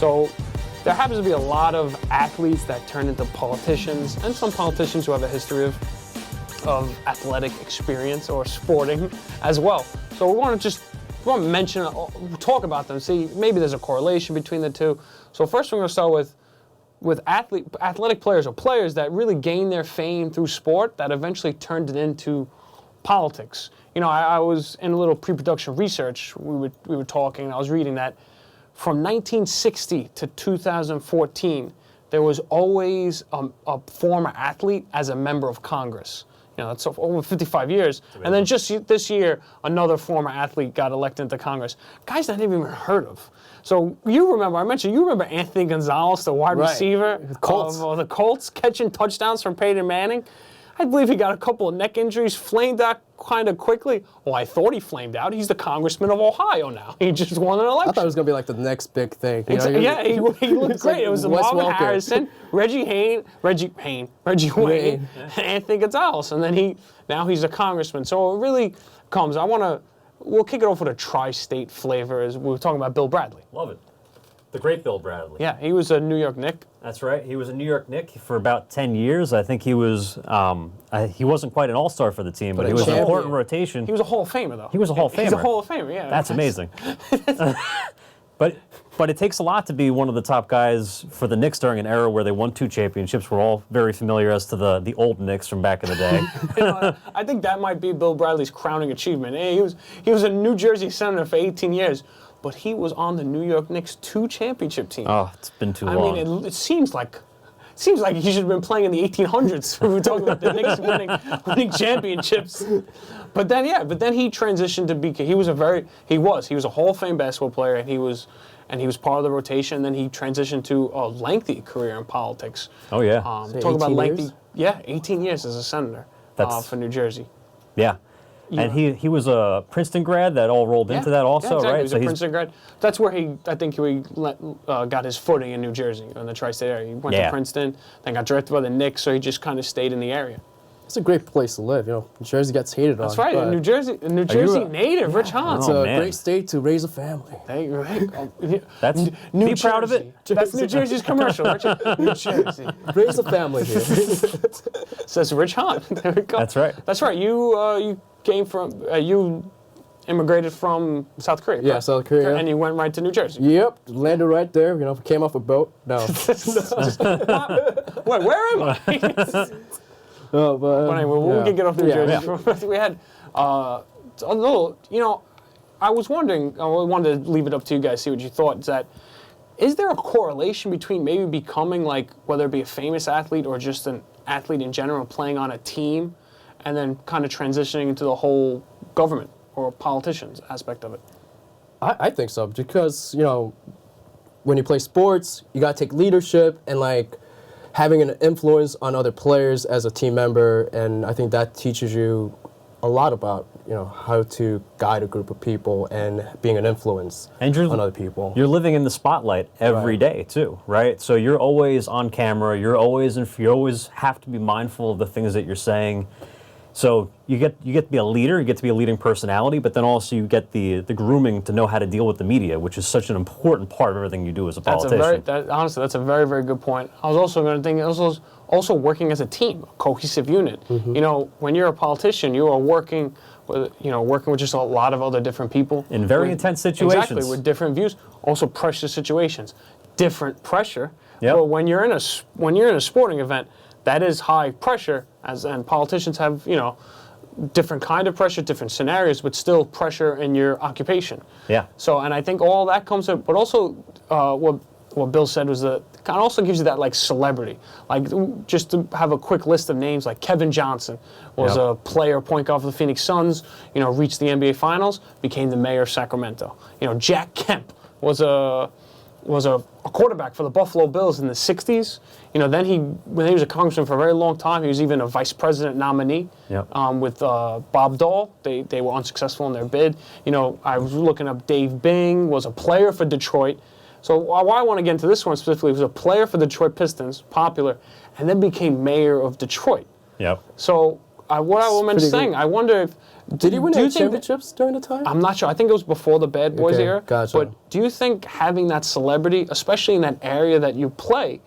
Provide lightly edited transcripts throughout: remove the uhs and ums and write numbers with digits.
So there happens to be a lot of athletes that turn into politicians, and some politicians who have a history of athletic experience or sporting as well. So we want to mention, talk about them, see maybe there's a correlation between the two. So first we're going to start with athletic players, or players that really gained their fame through sport that eventually turned it into politics. You know, I was in a little pre-production research, we were talking, and I was reading that from 1960 to 2014, there was always a former athlete as a member of Congress. You know, that's over 55 years. And then just this year, another former athlete got elected into Congress. Guys I never even heard of. So you remember Anthony Gonzalez, the wide receiver of the Colts, catching touchdowns from Peyton Manning? I believe he got a couple of neck injuries, flamed out kind of quickly. Well, I thought he flamed out. He's the congressman of Ohio now. He just won an election. I thought it was going to be like the next big thing. You know, yeah, he looked great. Like it was Marvin Harrison, Reggie Wayne, and Anthony Gonzalez. And then now he's a congressman. So it really comes. We'll kick it off with a tri-state flavor as we were talking about Bill Bradley. Love it. The great Bill Bradley. Yeah, he was a New York Knick. That's right. He was a New York Knick for about 10 years. I think he was, he wasn't quite an all-star for the team, but he was an important rotation. He was a Hall of Famer, though. He was a Hall of Famer. He's a Hall of Famer, yeah. That's amazing. But it takes a lot to be one of the top guys for the Knicks during an era where they won 2 championships. We're all very familiar as to the old Knicks from back in the day. You know, I think that might be Bill Bradley's crowning achievement. He was a New Jersey Senator for 18 years. But he was on the New York Knicks 2 championship team. Oh, it's been too long. I mean, it seems like he should have been playing in the 1800s. We were talking about the Knicks winning championships. But then he transitioned to BK. He was a Hall of Fame basketball player, and he was part of the rotation. And then he transitioned to a lengthy career in politics. Oh yeah, talk about lengthy. Years? Yeah, 18 years as a senator for New Jersey. Yeah. And he was a Princeton grad that all rolled into that also, exactly. right? He was a Princeton grad. That's where he got his footing in New Jersey, in the tri-state area. He went to Princeton, then got drafted by the Knicks, so he just kind of stayed in the area. It's a great place to live. You know, New Jersey gets hated on. That's right. A New Jersey native, Rich Hahn. It's a great state to raise a family. Be proud of it. That's New Jersey's commercial. New Jersey. Raise a family here. Says Rich Hahn. There we go. That's right. That's right. You came from you immigrated from South Korea. Yeah, correct? South Korea. And you went right to New Jersey. Yep, landed right there. You know, came off a boat. No. Wait, where am I? But anyway, we can get off New Jersey. We had a little. You know, I was wondering. I wanted to leave it up to you guys, see what you thought. Is there a correlation between maybe becoming like, whether it be a famous athlete or just an athlete in general, playing on a team, and then kind of transitioning into the whole government or politicians aspect of it? I think so, because, you know, when you play sports, you got to take leadership and, like, having an influence on other players as a team member, and I think that teaches you a lot about, you know, how to guide a group of people and being an influence on other people. You're living in the spotlight every day too, right? So you're always on camera. You always have to be mindful of the things that you're saying. So you get to be a leader, you get to be a leading personality, but then also you get the grooming to know how to deal with the media, which is such an important part of everything you do as a politician. Honestly, that's a very, very good point. I was also going to think, also working as a team, a cohesive unit. Mm-hmm. You know, when you're a politician, you are working with just a lot of other different people. In very intense situations. Exactly, with different views. Also pressure situations. Different pressure. Yep. But when you're in a sporting event, that is high pressure, and politicians have, you know, different kind of pressure, different scenarios, but still pressure in your occupation. Yeah. So, and I think all that comes up, but also what Bill said was that it kind of also gives you that like celebrity. Like, just to have a quick list of names, like Kevin Johnson was a player, point guard for the Phoenix Suns, you know, reached the NBA Finals, became the mayor of Sacramento. You know, Jack Kemp was a quarterback for the Buffalo Bills in the 60s. You know, then when he was a congressman for a very long time, he was even a vice president nominee with Bob Dole. They were unsuccessful in their bid. You know, I was looking up Dave Bing, was a player for Detroit. So why I want to get into this one specifically, was a player for the Detroit Pistons, popular, and then became mayor of Detroit. Yep. So what I was pretty saying, good. I wonder if Did he win do you any think that- championships during the time? I'm not sure. I think it was before the Bad Boys Okay, era. gotcha. But do you think having that celebrity, especially in that area that you play,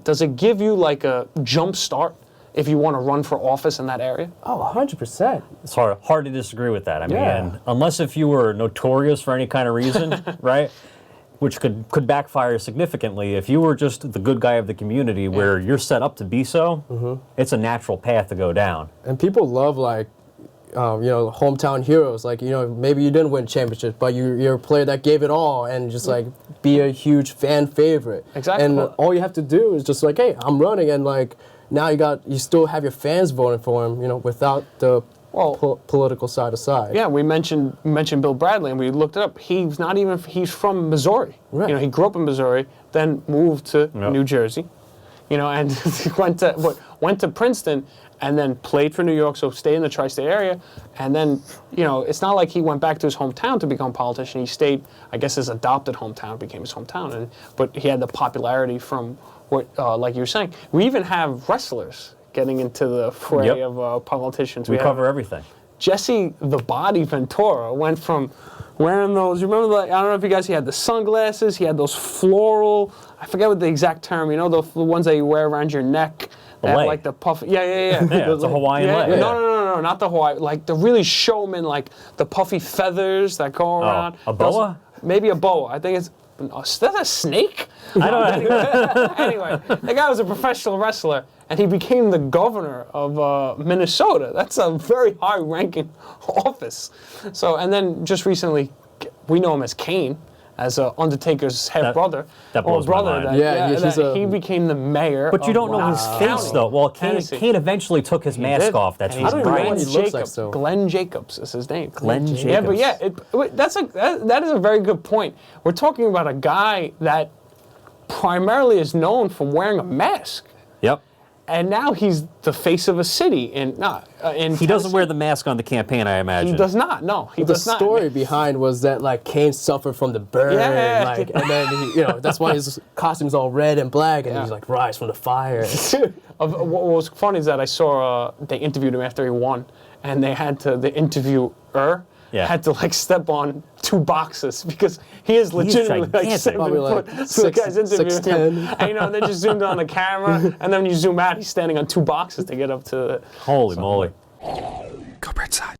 does it give you like a jump start if you want to run for office in that area? Oh, 100%. It's hard to disagree with that. I Yeah. mean, unless if you were notorious for any kind of reason, right? Which could backfire significantly. If you were just the good guy of the community where you're set up to be so, it's a natural path to go down. And people love like, hometown heroes. Like, maybe you didn't win championships, but you're a player that gave it all and just like be a huge fan favorite. Exactly. And all you have to do is just like, hey, I'm running, and like now you still have your fans voting for him. Without the political side aside. Yeah, we mentioned Bill Bradley, and we looked it up. He's from Missouri. Right. He grew up in Missouri, then moved to Yep. New Jersey, and went to Princeton, and then played for New York, so stayed in the tri-state area. And then, it's not like he went back to his hometown to become a politician. He stayed, I guess, his adopted hometown became his hometown, but he had the popularity from what, like you were saying. We even have wrestlers getting into the fray Yep. of politicians. We have cover everything. Jesse the Body Ventura went from wearing those, you remember, I don't know if you guys, he had the sunglasses, he had those floral, I forget what the exact term, the ones that you wear around your neck. That have Lei. like the puff, yeah. Yeah, it's a Hawaiian Yeah, lei. no, not the Hawaii, like the really showman, like the puffy feathers that go around. a boa? Maybe a boa, I think it's, is that a snake? I don't know. Anyway, the guy was a professional wrestler, and he became the governor of Minnesota. That's a very high-ranking office. So, and then just recently, we know him as Kane, as Undertaker's half brother. that blows my mind. He became the mayor. But you don't know his face, though. Well, Tennessee. Kane eventually took his mask off. That's And he's I don't even know Brian what he looks like Jacobs. still. Glenn Jacobs is his name. Glenn Yeah, but Jacobs. yeah, that is a very good point. We're talking about a guy that primarily is known for wearing a mask. Yep. And now he's the face of a city in He doesn't wear the mask on the campaign, I imagine. He does not. No, he The does not. story behind was that like Kane suffered from the burn, Yeah. and then that's why his costume's all red and black, and Yeah. he's like rise from the fire. What was funny is that I saw they interviewed him after he won, and the interviewer had to like step on 2 boxes because he is legitimately like gigantic. 7 Probably foot. like So the guy's interviewing 6'10". him, and they just zoomed on the camera, and then when you zoom out, he's standing on 2 boxes to get up to. Holy moly. Go Bridgeside.